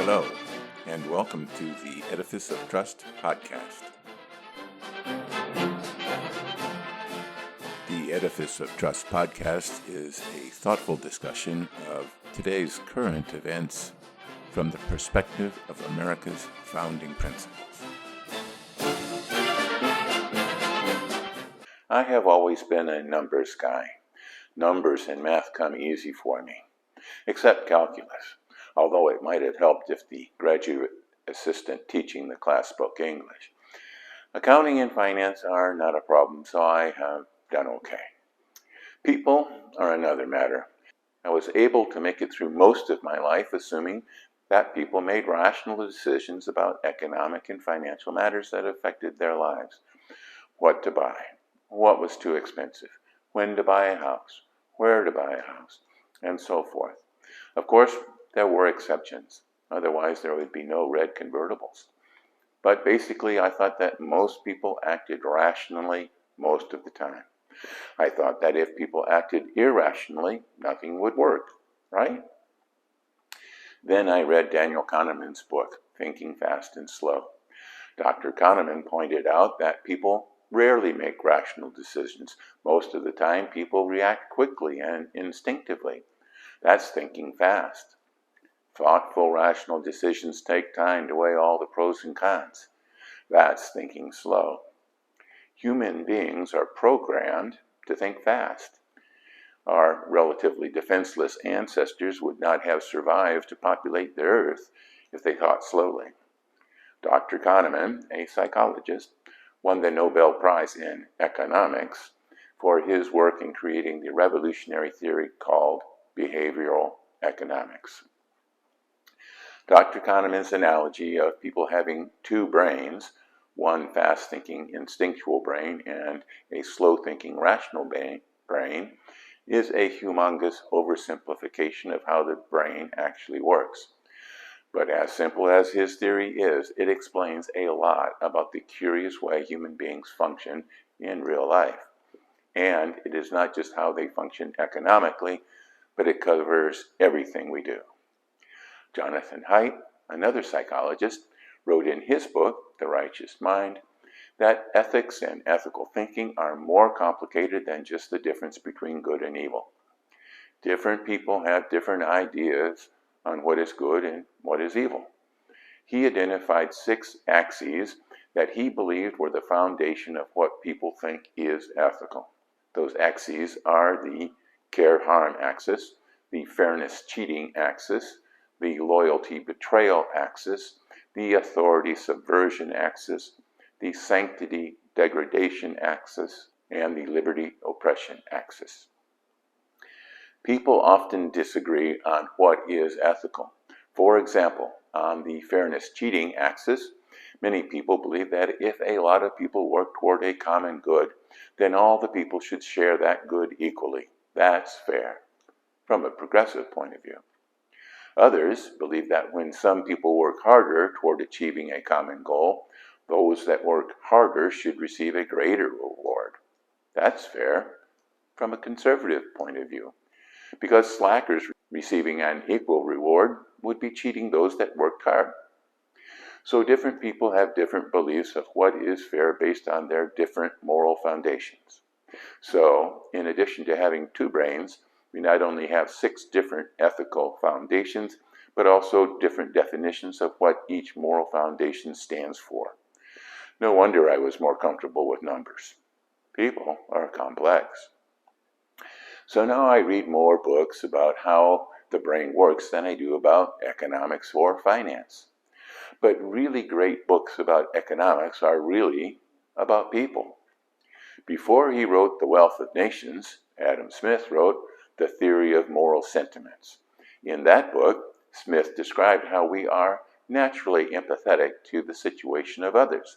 Hello, and welcome to the Edifice of Trust podcast. The Edifice of Trust podcast is a thoughtful discussion of today's current events from the perspective of America's founding principles. I have always been a numbers guy. Numbers and math come easy for me, except calculus, although it might have helped if the graduate assistant teaching the class spoke English. Accounting and finance are not a problem, so I have done okay. People are another matter. I was able to make it through most of my life assuming that people made rational decisions about economic and financial matters that affected their lives. What to buy, what was too expensive, when to buy a house, where to buy a house, and so forth. Of course, there were exceptions. Otherwise, there would be no red convertibles. But basically, I thought that most people acted rationally most of the time. I thought that if people acted irrationally, nothing would work, right? Then I read Daniel Kahneman's book, Thinking Fast and Slow. Dr. Kahneman pointed out that people rarely make rational decisions. Most of the time, people react quickly and instinctively. That's thinking fast. Thoughtful, rational decisions take time to weigh all the pros and cons. That's thinking slow. Human beings are programmed to think fast. Our relatively defenseless ancestors would not have survived to populate the earth if they thought slowly. Dr. Kahneman, a psychologist, won the Nobel Prize in economics for his work in creating the revolutionary theory called behavioral economics. Dr. Kahneman's analogy of people having two brains, one fast-thinking instinctual brain and a slow-thinking rational brain, is a humongous oversimplification of how the brain actually works. But as simple as his theory is, it explains a lot about the curious way human beings function in real life. And it is not just how they function economically, but it covers everything we do. Jonathan Haidt, another psychologist, wrote in his book, The Righteous Mind, that ethics and ethical thinking are more complicated than just the difference between good and evil. Different people have different ideas on what is good and what is evil. He identified 6 axes that he believed were the foundation of what people think is ethical. Those axes are the care-harm axis, the fairness-cheating axis, the loyalty-betrayal axis, the authority-subversion axis, the sanctity-degradation axis, and the liberty-oppression axis. People often disagree on what is ethical. For example, on the fairness-cheating axis, many people believe that if a lot of people work toward a common good, then all the people should share that good equally. That's fair, from a progressive point of view. Others believe that when some people work harder toward achieving a common goal, those that work harder should receive a greater reward. That's fair, from a conservative point of view, because slackers receiving an equal reward would be cheating those that worked hard. So different people have different beliefs of what is fair based on their different moral foundations. So, in addition to having 2 brains, we not only have 6 different ethical foundations, but also different definitions of what each moral foundation stands for. No wonder I was more comfortable with numbers. People are complex. So now I read more books about how the brain works than I do about economics or finance. But really great books about economics are really about people. Before he wrote The Wealth of Nations, Adam Smith wrote The Theory of Moral Sentiments. In that book, Smith described how we are naturally empathetic to the situation of others.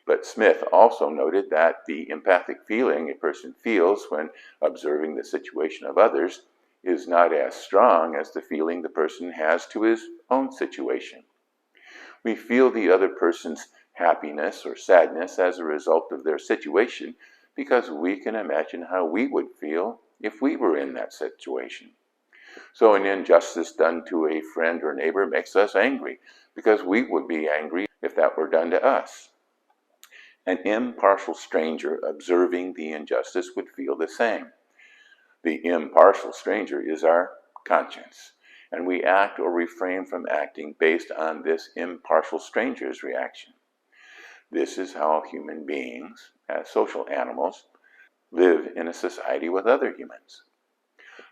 But Smith also noted that the empathic feeling a person feels when observing the situation of others is not as strong as the feeling the person has to his own situation. We feel the other person's happiness or sadness as a result of their situation because we can imagine how we would feel if we were in that situation. So an injustice done to a friend or neighbor makes us angry, because we would be angry if that were done to us. An impartial stranger observing the injustice would feel the same. The impartial stranger is our conscience, and we act or refrain from acting based on this impartial stranger's reaction. This is how human beings, as social animals, live in a society with other humans.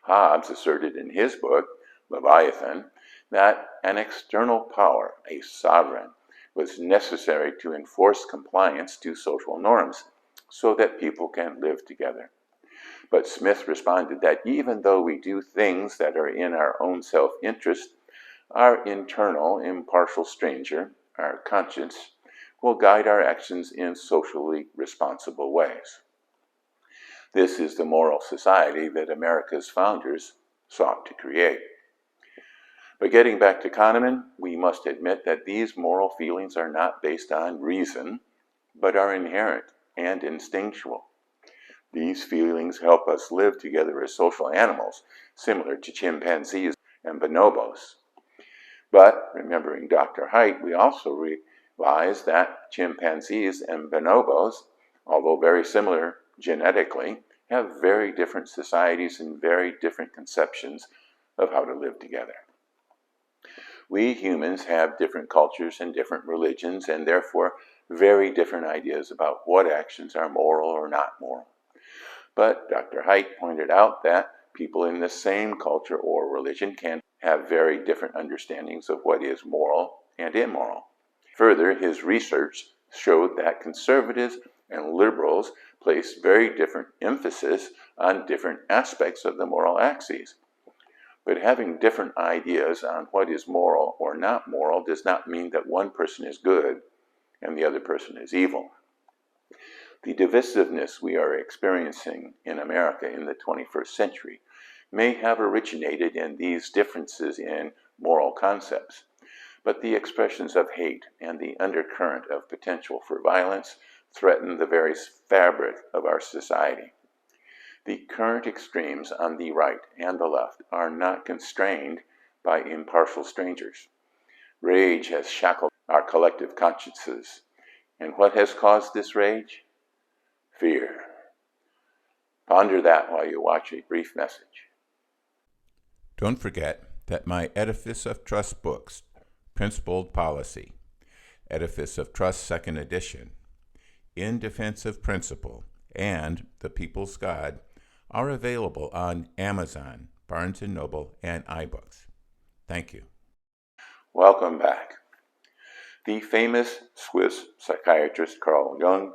Hobbes asserted in his book, Leviathan, that an external power, a sovereign, was necessary to enforce compliance to social norms so that people can live together. But Smith responded that even though we do things that are in our own self-interest, our internal, impartial stranger, our conscience, will guide our actions in socially responsible ways. This is the moral society that America's founders sought to create. But getting back to Kahneman, we must admit that these moral feelings are not based on reason, but are inherent and instinctual. These feelings help us live together as social animals, similar to chimpanzees and bonobos. But, remembering Dr. Haidt, we also realize that chimpanzees and bonobos, although very similar genetically, have very different societies and very different conceptions of how to live together. We humans have different cultures and different religions, and therefore very different ideas about what actions are moral or not moral. But Dr. Haidt pointed out that people in the same culture or religion can have very different understandings of what is moral and immoral. Further, his research showed that conservatives and liberals place very different emphasis on different aspects of the moral axes. But having different ideas on what is moral or not moral does not mean that one person is good and the other person is evil. The divisiveness we are experiencing in America in the 21st century may have originated in these differences in moral concepts, but the expressions of hate and the undercurrent of potential for violence threaten the very fabric of our society. The current extremes on the right and the left are not constrained by impartial strangers. Rage has shackled our collective consciences. And what has caused this rage? Fear. Ponder that while you watch a brief message. Don't forget that my Edifice of Trust books, Principled Policy, Edifice of Trust 2nd edition, In Defense of Principle, and The People's God are available on Amazon, Barnes & Noble, and iBooks. Thank you. Welcome back. The famous Swiss psychiatrist Carl Jung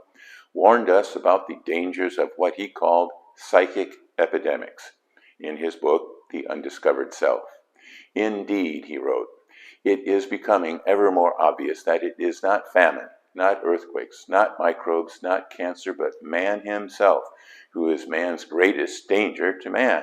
warned us about the dangers of what he called psychic epidemics in his book, The Undiscovered Self. Indeed, he wrote, it is becoming ever more obvious that it is not famine, not earthquakes, not microbes, not cancer, but man himself who is man's greatest danger to man,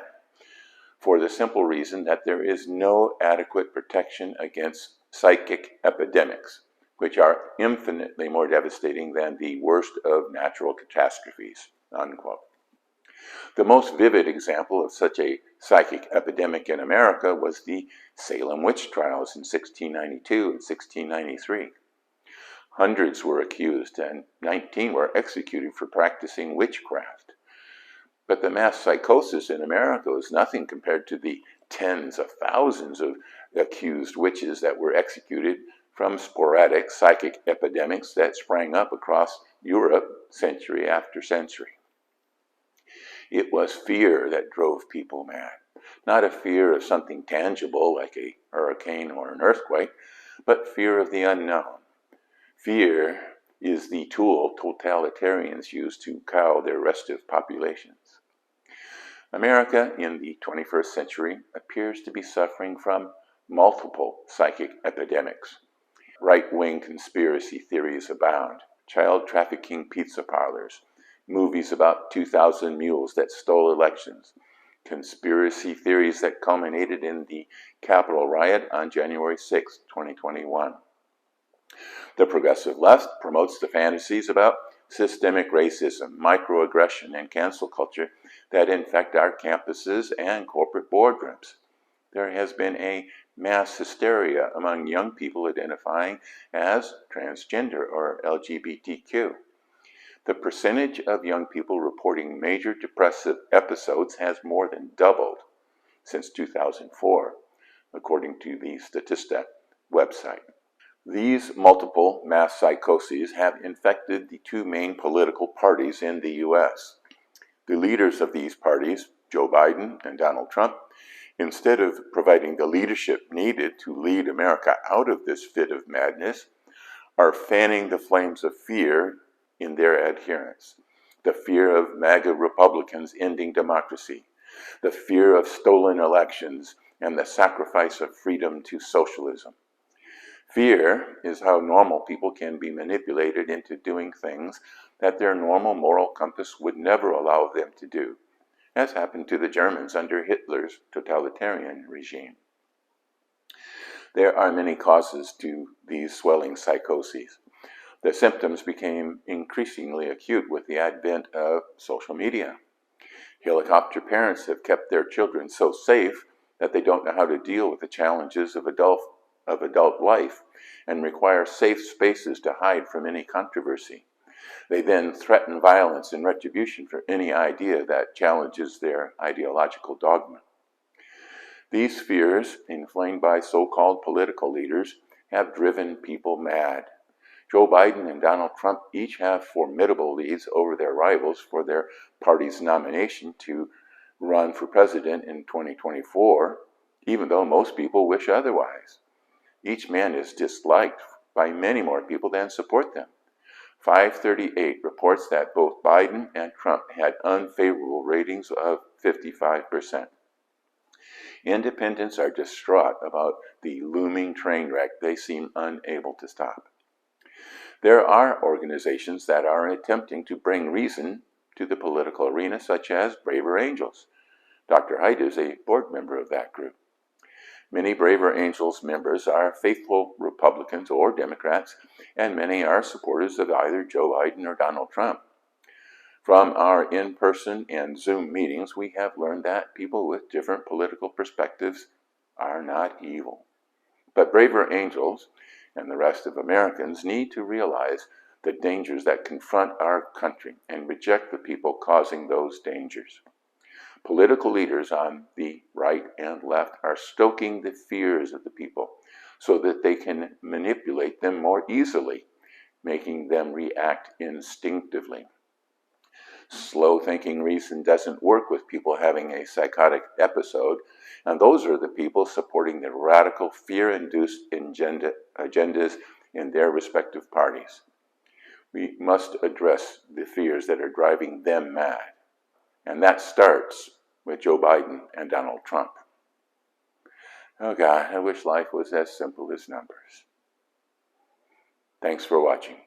for the simple reason that there is no adequate protection against psychic epidemics, which are infinitely more devastating than the worst of natural catastrophes, unquote. The most vivid example of such a psychic epidemic in America was the Salem witch trials in 1692 and 1693. Hundreds were accused and 19 were executed for practicing witchcraft. But the mass psychosis in America was nothing compared to the tens of thousands of accused witches that were executed from sporadic psychic epidemics that sprang up across Europe century after century. It was fear that drove people mad, not a fear of something tangible like a hurricane or an earthquake, but fear of the unknown. Fear is the tool totalitarians use to cow their restive populations. America in the 21st century appears to be suffering from multiple psychic epidemics. Right-wing conspiracy theories abound, child trafficking pizza parlors, movies about 2,000 mules that stole elections, conspiracy theories that culminated in the Capitol riot on January 6, 2021. The progressive left promotes the fantasies about systemic racism, microaggression, and cancel culture that infect our campuses and corporate boardrooms. there has been a mass hysteria among young people identifying as transgender or LGBTQ. The percentage of young people reporting major depressive episodes has more than doubled since 2004, according to the Statista website. These multiple mass psychoses have infected the two main political parties in the U.S. The leaders of these parties, Joe Biden and Donald Trump, instead of providing the leadership needed to lead America out of this fit of madness, are fanning the flames of fear in their adherents. The fear of MAGA Republicans ending democracy, the fear of stolen elections, and the sacrifice of freedom to socialism. Fear is how normal people can be manipulated into doing things that their normal moral compass would never allow them to do, as happened to the Germans under Hitler's totalitarian regime. There are many causes to these swelling psychoses. The symptoms became increasingly acute with the advent of social media. Helicopter parents have kept their children so safe that they don't know how to deal with the challenges of adult life and require safe spaces to hide from any controversy. They then threaten violence and retribution for any idea that challenges their ideological dogma. These fears, inflamed by so-called political leaders, have driven people mad. Joe Biden and Donald Trump each have formidable leads over their rivals for their party's nomination to run for president in 2024, even though most people wish otherwise. Each man is disliked by many more people than support them. 538 reports that both Biden and Trump had unfavorable ratings of 55%. Independents are distraught about the looming train wreck they seem unable to stop. There are organizations that are attempting to bring reason to the political arena, such as Braver Angels. Dr. Haidt is a board member of that group. Many Braver Angels members are faithful Republicans or Democrats, and many are supporters of either Joe Biden or Donald Trump. From our in-person and Zoom meetings, we have learned that people with different political perspectives are not evil. But Braver Angels and the rest of Americans need to realize the dangers that confront our country and reject the people causing those dangers. Political leaders on the right and left are stoking the fears of the people so that they can manipulate them more easily, making them react instinctively. Slow-thinking reason doesn't work with people having a psychotic episode, and those are the people supporting the radical fear-induced agendas in their respective parties. We must address the fears that are driving them mad, and that starts with Joe Biden and Donald Trump. Oh God, I wish life was as simple as numbers. Thanks for watching.